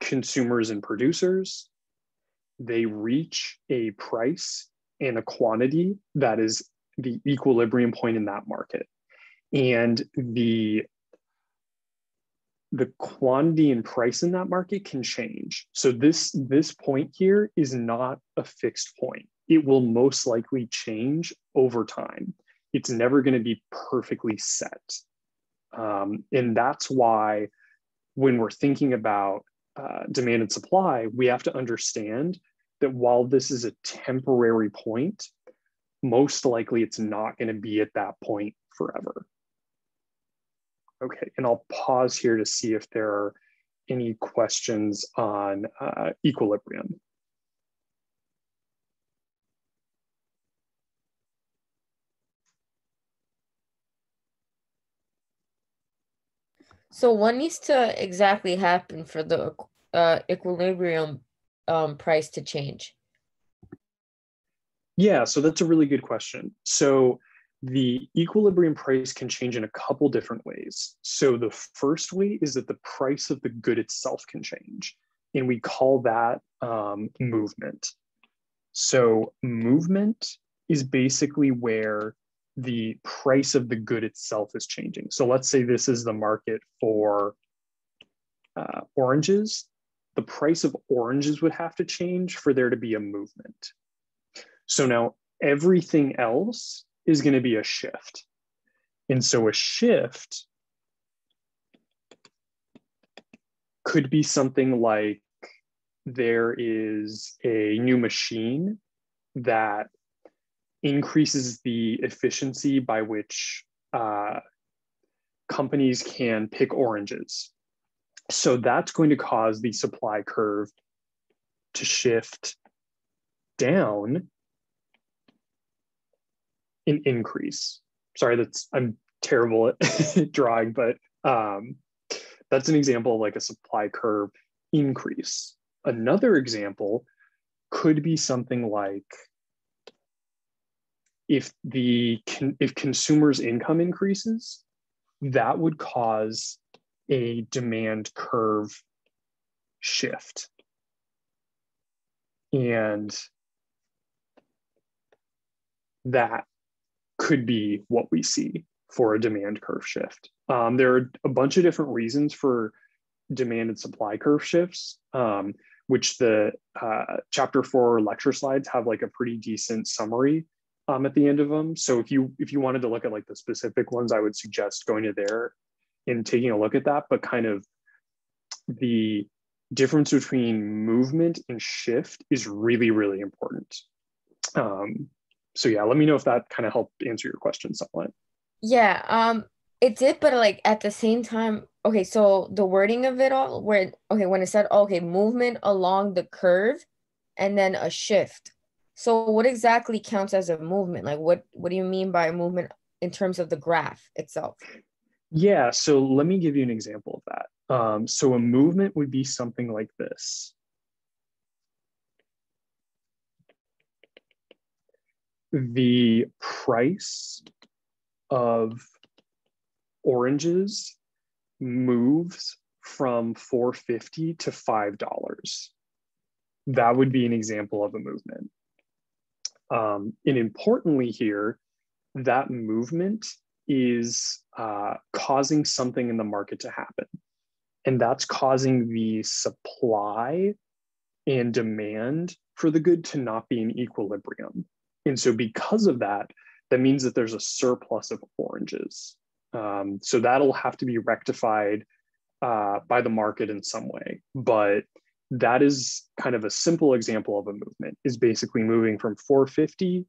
consumers and producers. They reach a price and a quantity that is the equilibrium point in that market. And the quantity and price in that market can change. So this point here is not a fixed point. It will most likely change over time. It's never going to be perfectly set. And that's why when we're thinking about demand and supply, we have to understand that while this is a temporary point, most likely it's not going to be at that point forever. Okay, and I'll pause here to see if there are any questions on equilibrium. So what needs to exactly happen for the equilibrium price to change? Yeah, so that's a really good question. So the equilibrium price can change in a couple different ways. So the first way is that the price of the good itself can change, and we call that movement. So movement is basically where the price of the good itself is changing. So let's say this is the market for oranges. The price of oranges would have to change for there to be a movement. So now everything else is going to be a shift. And so a shift could be something like there is a new machine that increases the efficiency by which companies can pick oranges. So that's going to cause the supply curve to shift down and increase. Sorry, I'm terrible at drawing, but that's an example of like a supply curve increase. Another example could be something like if consumers' income increases, that would cause a demand curve shift. And that could be what we see for a demand curve shift. There are a bunch of different reasons for demand and supply curve shifts, which the chapter 4 lecture slides have like a pretty decent summary at the end of them. So if you wanted to look at like the specific ones, I would suggest going to there and taking a look at that. But kind of the difference between movement and shift is really, really important. So yeah, let me know if that kind of helped answer your question somewhat. Yeah, it did, but like at the same time, okay, so the wording of it all, where when it said, okay, movement along the curve and then a shift. So what exactly counts as a movement? Like what do you mean by movement in terms of the graph itself? Yeah, so let me give you an example of that. So a movement would be something like this. The price of oranges moves from $4.50 to $5. That would be an example of a movement. And importantly here, that movement is causing something in the market to happen. and that's causing the supply and demand for the good to not be in equilibrium. And so because of that, that means that there's a surplus of oranges. So that'll have to be rectified by the market in some way. But that is kind of a simple example of a movement, is basically moving from $4.50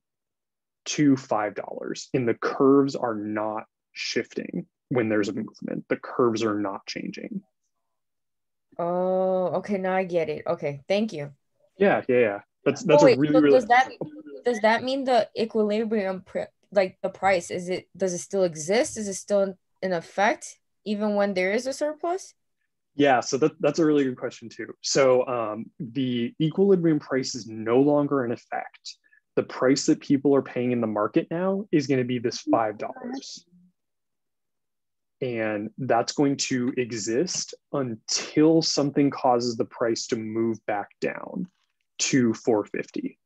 to $5. And the curves are not shifting when there's a movement. The curves are not changing. Oh, okay. Now I get it. Okay, thank you. Yeah. That's Oh, a wait, really, so really. does that mean the equilibrium like the price, does it still exist? Is it still in effect even when there is a surplus? Yeah, so that's a really good question too. So the equilibrium price is no longer in effect. The price that people are paying in the market now is going to be this $5. And that's going to exist until something causes the price to move back down to $4.50.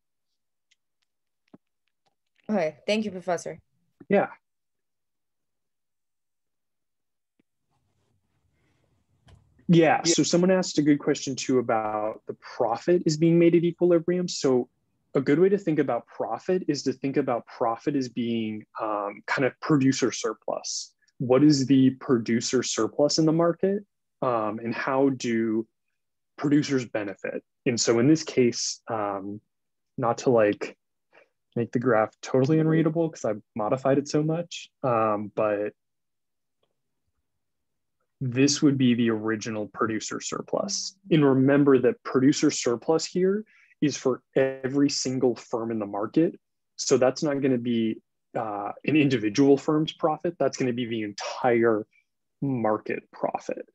Okay, thank you, Professor. Yeah. Yeah, so someone asked a good question too about the profit is being made at equilibrium. So a good way to think about profit is to think about profit as being kind of producer surplus. What is the producer surplus in the market, and how do producers benefit? And so in this case, not to like make the graph totally unreadable because I've modified it so much, but this would be the original producer surplus. And remember that producer surplus here is for every single firm in the market. So that's not going to be an individual firm's profit. That's going to be the entire market profit.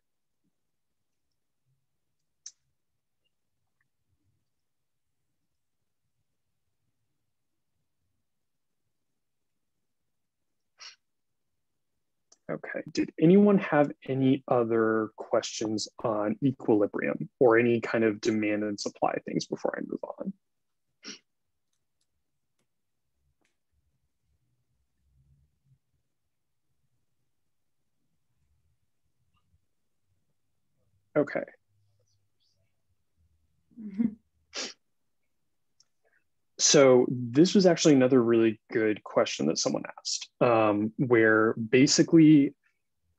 Okay, did anyone have any other questions on equilibrium or any kind of demand and supply things before I move on? Okay. So this was actually another really good question that someone asked, where basically,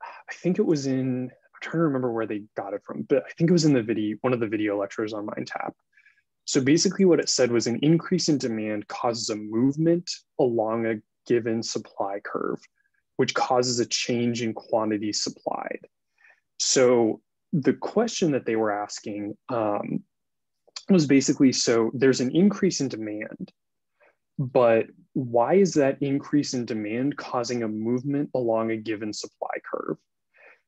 I think it was I'm trying to remember where they got it from, but I think it was in the video, one of the video lectures on MindTap. So basically what it said was an increase in demand causes a movement along a given supply curve, which causes a change in quantity supplied. So the question that they were asking was basically, so there's an increase in demand, but why is that increase in demand causing a movement along a given supply curve?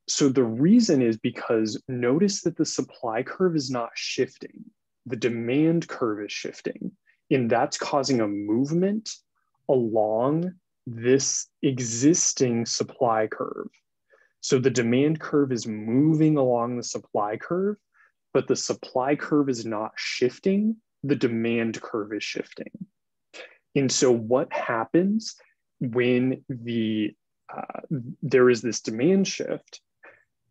So the reason is because notice that the supply curve is not shifting. The demand curve is shifting, and that's causing a movement along this existing supply curve. So the demand curve is moving along the supply curve, but the supply curve is not shifting. The demand curve is shifting. And so what happens when there is this demand shift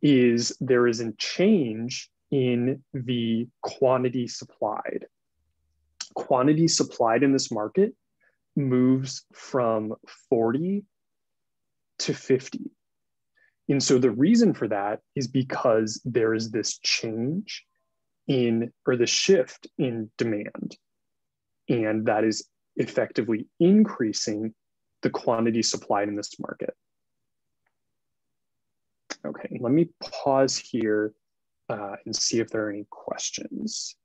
is there is a change in the quantity supplied. Quantity supplied in this market moves from 40 to 50. And so the reason for that is because there is this change or the shift in demand. And that is effectively increasing the quantity supplied in this market. Okay, let me pause here and see if there are any questions.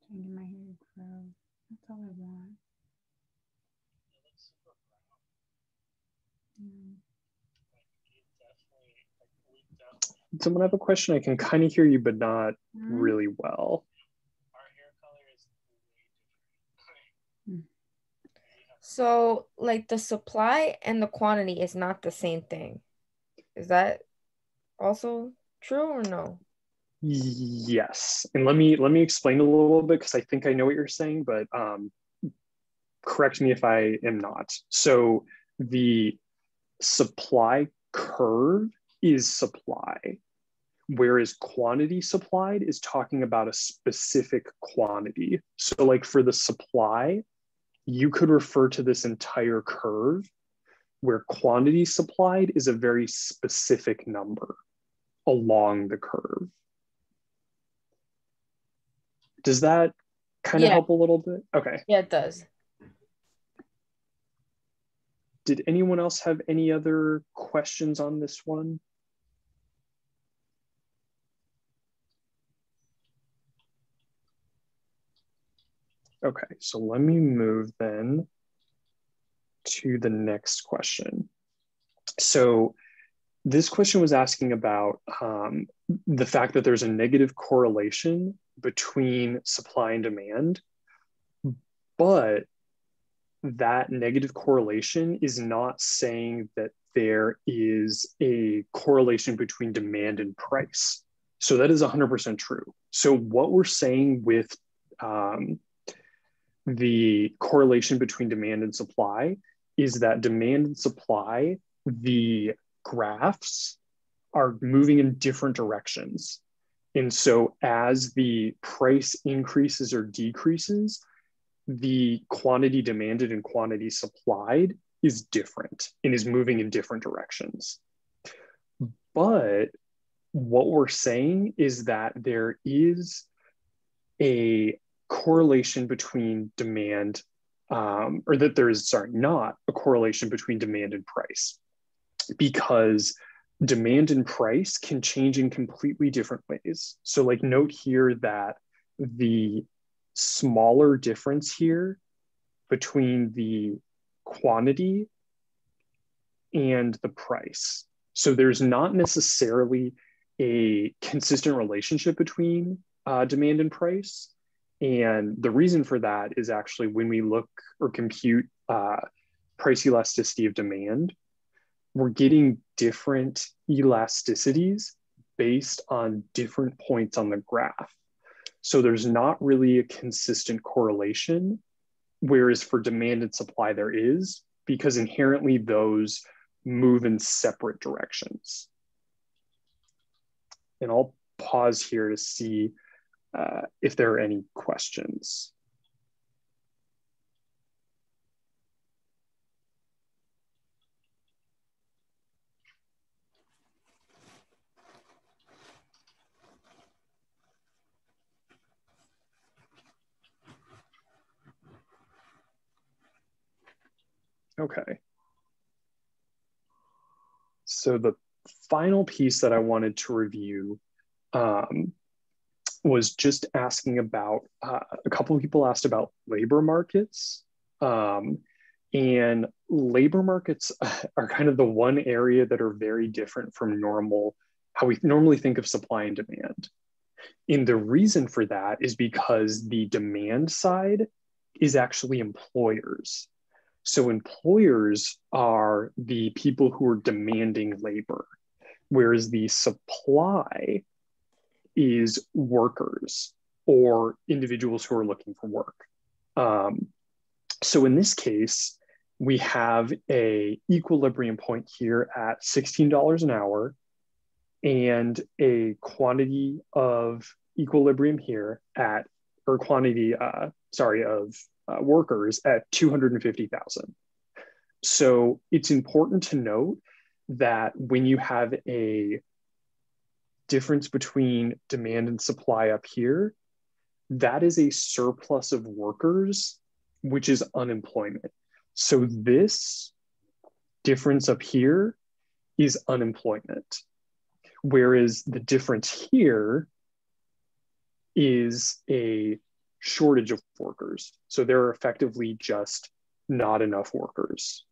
Changing my hair grow. That's all I want. Someone have a question? I can kind of hear you, but not really well. So like the supply and the quantity is not the same thing. Is that also true or no? Yes, and let me explain a little bit because I think I know what you're saying, but correct me if I am not. So the supply curve is supply, whereas quantity supplied is talking about a specific quantity. So like for the supply, you could refer to this entire curve, where quantity supplied is a very specific number along the curve. Does that kind of help a little bit? Okay. Yeah, it does. Did anyone else have any other questions on this one? Okay, so let me move then to the next question. So this question was asking about the fact that there's a negative correlation between supply and demand, but that negative correlation is not saying that there is a correlation between demand and price. So that is 100% true. So what we're saying with the correlation between demand and supply is that demand and supply, the graphs are moving in different directions. And so as the price increases or decreases, the quantity demanded and quantity supplied is different and is moving in different directions. But what we're saying is that there is a correlation between demand, or that there is, not a correlation between demand and price, because demand and price can change in completely different ways. So like note here that the smaller difference here between the quantity and the price. So there's not necessarily a consistent relationship between demand and price. And the reason for that is actually when we look or compute price elasticity of demand, we're getting different elasticities based on different points on the graph. So there's not really a consistent correlation, whereas for demand and supply there is, because inherently those move in separate directions. And I'll pause here to see if there are any questions. Okay. So the final piece that I wanted to review was just asking about, a couple of people asked about labor markets. And labor markets are kind of the one area that are very different from how we normally think of supply and demand. And the reason for that is because the demand side is actually employers. So employers are the people who are demanding labor, whereas the supply is workers or individuals who are looking for work. So in this case, we have a equilibrium point here at $16 an hour and a quantity of equilibrium here at, or quantity, of workers at 250,000. So it's important to note that when you have a difference between demand and supply up here, that is a surplus of workers, which is unemployment. So this difference up here is unemployment, whereas the difference here is a shortage of workers. So there are effectively just not enough workers.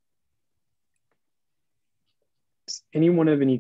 Does anyone have any